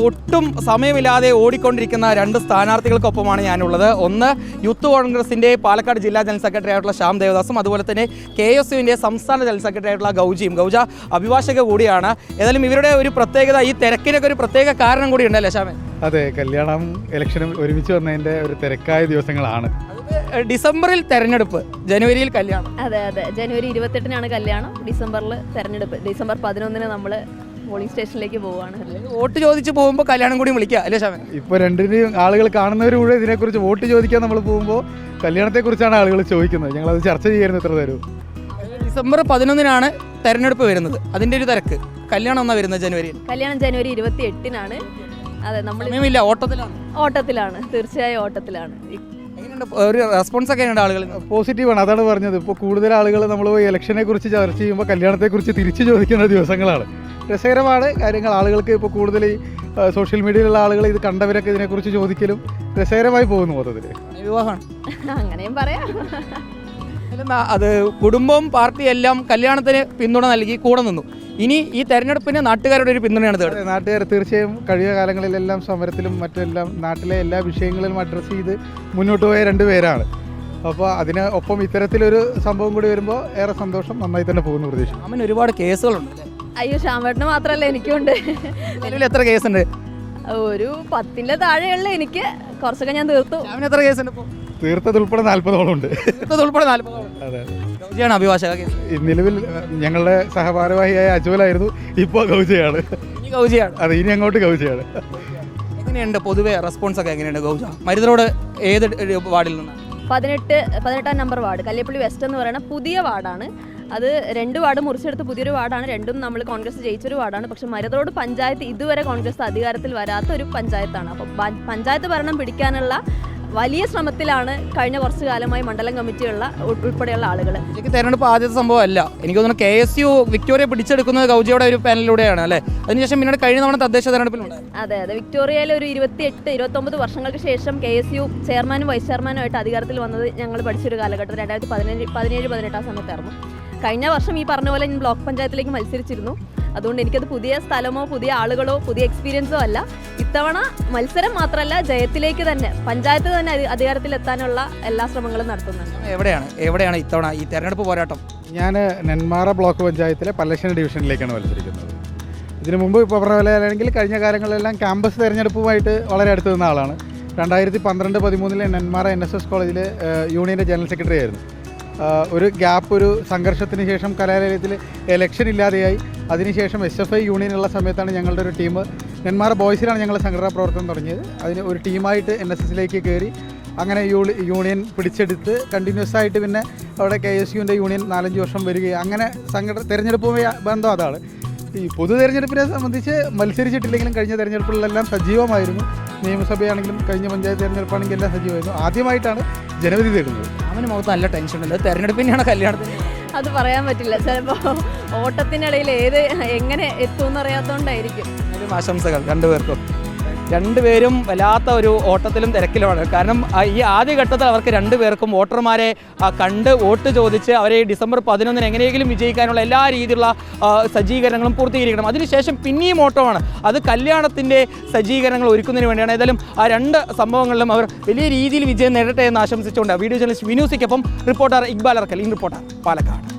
ഒട്ടും സമയമില്ലാതെ ഓടിക്കൊണ്ടിരിക്കുന്ന രണ്ട് സ്ഥാനാർത്ഥികൾക്കൊപ്പമാണ് ഞാനുള്ളത്. ഒന്ന് യൂത്ത് കോൺഗ്രസിൻ്റെ പാലക്കാട് ജില്ലാ ജനറൽ സെക്രട്ടറി ആയിട്ടുള്ള ശ്യാം ദേവദാസും അതുപോലെ തന്നെ KSUവിൻ്റെ സംസ്ഥാന ജനറൽ സെക്രട്ടറി ആയിട്ടുള്ള ഗൗജിയും. ഗൗജ അഭിഭാഷക കൂടിയാണ്. ഏതായാലും ഇവരുടെ ഒരു പ്രത്യേകത, ഈ തിരക്കിനൊക്കെ ഒരു പ്രത്യേക കാരണം കൂടി ഉണ്ടല്ലേ ശ്യാമേ? അതെ, കല്യാണം ഇലക്ഷനും ഒരുമിച്ച് വന്നതിൻ്റെ ഒരു തിരക്കായ ദിവസങ്ങളാണ്. ഡിസംബറിൽ തെരഞ്ഞെടുപ്പ്, ജനുവരിയിൽ കല്യാണം. അതെ, ജനുവരി 28-നാണ് കല്യാണം, ഡിസംബറിൽ തെരഞ്ഞെടുപ്പ്. ഡിസംബർ 11-ന് നമ്മൾ പോളിംഗ് സ്റ്റേഷനിലേക്ക് പോവുകയാണ്. വോട്ട് ചോദിച്ച് പോകുമ്പോൾ കല്യാണം കൂടി വിളിക്കുക അല്ലേ ശ്യാമേ? ഇപ്പോൾ രണ്ടിനെയും ആളുകൾ കാണുന്നവർ കൂടെ ഇതിനെക്കുറിച്ച് വോട്ട് ചോദിക്കാൻ നമ്മൾ പോകുമ്പോൾ കല്യാണത്തെക്കുറിച്ചാണ് ആളുകൾ ചോദിക്കുന്നത്. ഞങ്ങളത് ചർച്ച ചെയ്യായിരുന്നു ഇത്ര തരൂ. ഡിസംബർ 11-നാണ് തെരഞ്ഞെടുപ്പ് വരുന്നത്, അതിൻ്റെ ഒരു തിരക്ക്. കല്യാണം എന്നാണ് വരുന്നത് ജനുവരിയിൽ. കല്യാണം ജനുവരി 28-നാണ്. അതെ, നമ്മൾ ഓട്ടത്തിലാണ്, തീർച്ചയായും ഓട്ടത്തിലാണ്. ഒരു റെസ്പോൺസ് ഒക്കെ ഉണ്ട് ആളുകൾ? പോസിറ്റീവാണ്, അതാണ് പറഞ്ഞത്. ഇപ്പോൾ കൂടുതൽ ആളുകൾ നമ്മൾ ഇലക്ഷനെ കുറിച്ച് ചർച്ച ചെയ്യുമ്പോൾ കല്യാണത്തെക്കുറിച്ച് തിരിച്ചു ചോദിക്കുന്ന ദിവസങ്ങളാണ്. രസകരമാണ് കാര്യങ്ങൾ. ആളുകൾക്ക് ഇപ്പോൾ കൂടുതൽ ഈ സോഷ്യൽ മീഡിയയിലുള്ള ആളുകൾ ഇത് കണ്ടവരൊക്കെ ഇതിനെക്കുറിച്ച് ചോദിക്കലും രസകരമായി പോകുന്നു. മൊത്തത്തിൽ വിവാഹമാണ്, അങ്ങനെയും പറയാം. അത് കുടുംബവും പാർട്ടിയും എല്ലാം കല്യാണത്തിന് പിന്തുണ നൽകി കൂടെ നിന്നു. ഇനി ഈ തെരഞ്ഞെടുപ്പിന് നാട്ടുകാരുടെ ഒരു പിന്തുണയാണ്. നാട്ടുകാർ തീർച്ചയായും കഴിഞ്ഞ കാലങ്ങളിലെല്ലാം സമരത്തിലും മറ്റെല്ലാം നാട്ടിലെ എല്ലാ വിഷയങ്ങളിലും അഡ്രസ്സ് ചെയ്ത് മുന്നോട്ട് പോയ രണ്ടുപേരാണ്. അപ്പോൾ അതിന് ഒപ്പം ഇത്തരത്തിലൊരു സംഭവം കൂടി വരുമ്പോൾ ഏറെ സന്തോഷം. നന്നായി തന്നെ പോകുന്നു. പ്രതീക്ഷ അവന് ഒരുപാട് കേസുകളുണ്ട്. അയ്യോ, ശ്യാമേട്ടന് മാത്രമല്ല, എനിക്കുണ്ട്. നിലവിൽ എത്ര കേസുണ്ട്? ഒരു 10-ന്റെ താഴെയുള്ള എനിക്ക് കുറച്ചൊക്കെ ഞാൻ തീർത്തു. എത്ര കേസുണ്ട് ഇപ്പോൾ? തീർത്തതുൾപ്പെടെ 40ഓളം ഉണ്ട്. അതെ, അഭിഭാഷക. നിലവിൽ ഞങ്ങളുടെ സഹഭാരവാഹിയായ അജ്വലായിരുന്നു, ഇപ്പോൾ ഗൗജയാണ്. അതെ, ഇനി അങ്ങോട്ട് ഗൗജയാണ്. എങ്ങനെയുണ്ട് പൊതുവെ റെസ്പോൺസ് ഒക്കെ? എങ്ങനെയുണ്ട് ഗൗജ? മരുതരോട് ഏത് വാർഡിൽ നിന്നാണ്? 18-ാം നമ്പർ വാർഡ്, കല്ലേപ്പള്ളി വെസ്റ്റ് എന്ന് പറയുന്ന പുതിയ വാർഡാണ്. അത് 2 വാർഡ് മുറിച്ചെടുത്ത് പുതിയൊരു വാർഡാണ്. രണ്ടും നമ്മൾ കോൺഗ്രസ് ജയിച്ചൊരു വാർഡാണ്. പക്ഷെ മരുതറോഡ് പഞ്ചായത്ത് ഇതുവരെ കോൺഗ്രസ് അധികാരത്തിൽ വരാത്ത ഒരു പഞ്ചായത്താണ്. അപ്പോൾ പഞ്ചായത്ത് ഭരണം പിടിക്കാനുള്ള വലിയ ശ്രമത്തിലാണ് കഴിഞ്ഞ കുറച്ച് കാലമായി മണ്ഡലം കമ്മിറ്റിയുള്ള ഉൾപ്പെടെയുള്ള ആളുകൾ. എനിക്ക് തെരഞ്ഞെടുപ്പ് ആദ്യത്തെ സംഭവമല്ല. എനിക്ക് തോന്നുന്നു KSU വിക്ടോറിയ പിടിച്ചെടുക്കുന്നത് ഗൗജിയുടെ ഒരു പാനലിലൂടെയാണ് അല്ലേ? അതിനുശേഷം പിന്നീട് കഴിഞ്ഞ തവണ തദ്ദേശ തെരഞ്ഞെടുപ്പിലുണ്ട്. അതെ, വിക്ടോറിയയിൽ ഒരു 28-29 വർഷങ്ങൾക്ക് ശേഷം KSU ചെയർമാനും വൈസ് ചെയർമാനുമായിട്ട് അധികാരത്തിൽ വന്നത് ഞങ്ങൾ പഠിച്ചൊരു കാലഘട്ടം 2017-18 ആ സമയത്തായിരുന്നു. കഴിഞ്ഞ വർഷം ഈ പറഞ്ഞ പോലെ ഞാൻ ബ്ലോക്ക് പഞ്ചായത്തിലേക്ക് മത്സരിച്ചിരുന്നു. അതുകൊണ്ട് എനിക്കത് പുതിയ സ്ഥലമോ പുതിയ ആളുകളോ പുതിയ എക്സ്പീരിയൻസോ അല്ല. ഇത്തവണ മത്സരം മാത്രമല്ല, ജയത്തിലേക്ക് തന്നെ, പഞ്ചായത്ത് തന്നെ അധികാരത്തിലെത്താനുള്ള എല്ലാ ശ്രമങ്ങളും നടത്തുന്നുണ്ട്. എവിടെയാണ് ഇത്തവണ ഈ തെരഞ്ഞെടുപ്പ് പോരാട്ടം? ഞാൻ നെന്മാറ ബ്ലോക്ക് പഞ്ചായത്തിലെ പല്ലശ്ശേരി ഡിവിഷനിലേക്കാണ് മത്സരിക്കുന്നത്. ഇതിനു മുമ്പ് ഇപ്പോൾ പറഞ്ഞ പോലെ അല്ലെങ്കിൽ കഴിഞ്ഞ കാലങ്ങളിലെല്ലാം ക്യാമ്പസ് തെരഞ്ഞെടുപ്പുമായിട്ട് വളരെ അടുത്ത് നിന്ന ആളാണ്. 2012-13 നെന്മാറ NSS കോളേജിൽ യൂണിയൻ്റെ ജനറൽ സെക്രട്ടറി ആയിരുന്നു. ഒരു ഗ്യാപ്പ്, ഒരു സംഘർഷത്തിന് ശേഷം കലാലയത്തിൽ ഇലക്ഷൻ ഇല്ലാതെയായി. അതിനുശേഷം SFI യൂണിയനുള്ള സമയത്താണ് ഞങ്ങളുടെ ഒരു ടീം, നെന്മാറ ബോയ്സിലാണ് ഞങ്ങൾ സംഘടനാ പ്രവർത്തനം തുടങ്ങിയത്. അതിന് ഒരു ടീമായിട്ട് NSSലേക്ക് കയറി അങ്ങനെ യൂണിയൻ പിടിച്ചെടുത്ത് കണ്ടിന്യൂസ് ആയിട്ട് പിന്നെ അവിടെ KSUവിൻ്റെ യൂണിയൻ 4-5 വർഷം വരികയും അങ്ങനെ തെരഞ്ഞെടുപ്പുമായി ബന്ധം അതാണ്. ഈ പൊതു തെരഞ്ഞെടുപ്പിനെ സംബന്ധിച്ച് മത്സരിച്ചിട്ടില്ലെങ്കിലും കഴിഞ്ഞ തെരഞ്ഞെടുപ്പുകളിലെല്ലാം സജീവമായിരുന്നു. നിയമസഭയാണെങ്കിലും കഴിഞ്ഞ പഞ്ചായത്ത് തെരഞ്ഞെടുപ്പാണെങ്കിലും എല്ലാം സജീവമായിരുന്നു. ആദ്യമായിട്ടാണ് ജനവിധി തേടുന്നത്. അവന് മുഖത്ത് നല്ല ടെൻഷൻ ഉണ്ട്. തെരഞ്ഞെടുപ്പിനെയാണ് കല്യാണത്തിന്? അത് പറയാൻ പറ്റില്ല. ചിലപ്പോൾ ഓട്ടത്തിനിടയിൽ എങ്ങനെ എത്തുമെന്ന് അറിയാത്തതുകൊണ്ടായിരിക്കും. ആശംസകൾ രണ്ടുപേരും വല്ലാത്ത ഒരു ഓട്ടത്തിലും തിരക്കിലുമാണ്. കാരണം ഈ ആദ്യഘട്ടത്തിൽ അവർക്ക് രണ്ടുപേർക്കും വോട്ടർമാരെ കണ്ട് വോട്ട് ചോദിച്ച് അവരെ ഡിസംബർ 11 എങ്ങനെയെങ്കിലും വിജയിക്കാനുള്ള എല്ലാ രീതിയിലുള്ള സജ്ജീകരണങ്ങളും പൂർത്തീകരിക്കണം. അതിനുശേഷം പിന്നെയും ഓട്ടമാണ്. അത് കല്യാണത്തിൻ്റെ സജ്ജീകരണങ്ങൾ ഒരുക്കുന്നതിന് വേണ്ടിയാണ്. ഏതായാലും ആ രണ്ട് സംഭവങ്ങളിലും അവർ വലിയ രീതിയിൽ വിജയം നേടട്ടെ എന്ന് ആശംസിച്ചുകൊണ്ട് വീഡിയോ ജേർണലിസ്റ്റ് വിനൂസിക്കൊപ്പം റിപ്പോർട്ടർ ഇക്ബാൽ അർക്കൽ, റിപ്പോർട്ടർ പാലക്കാട്.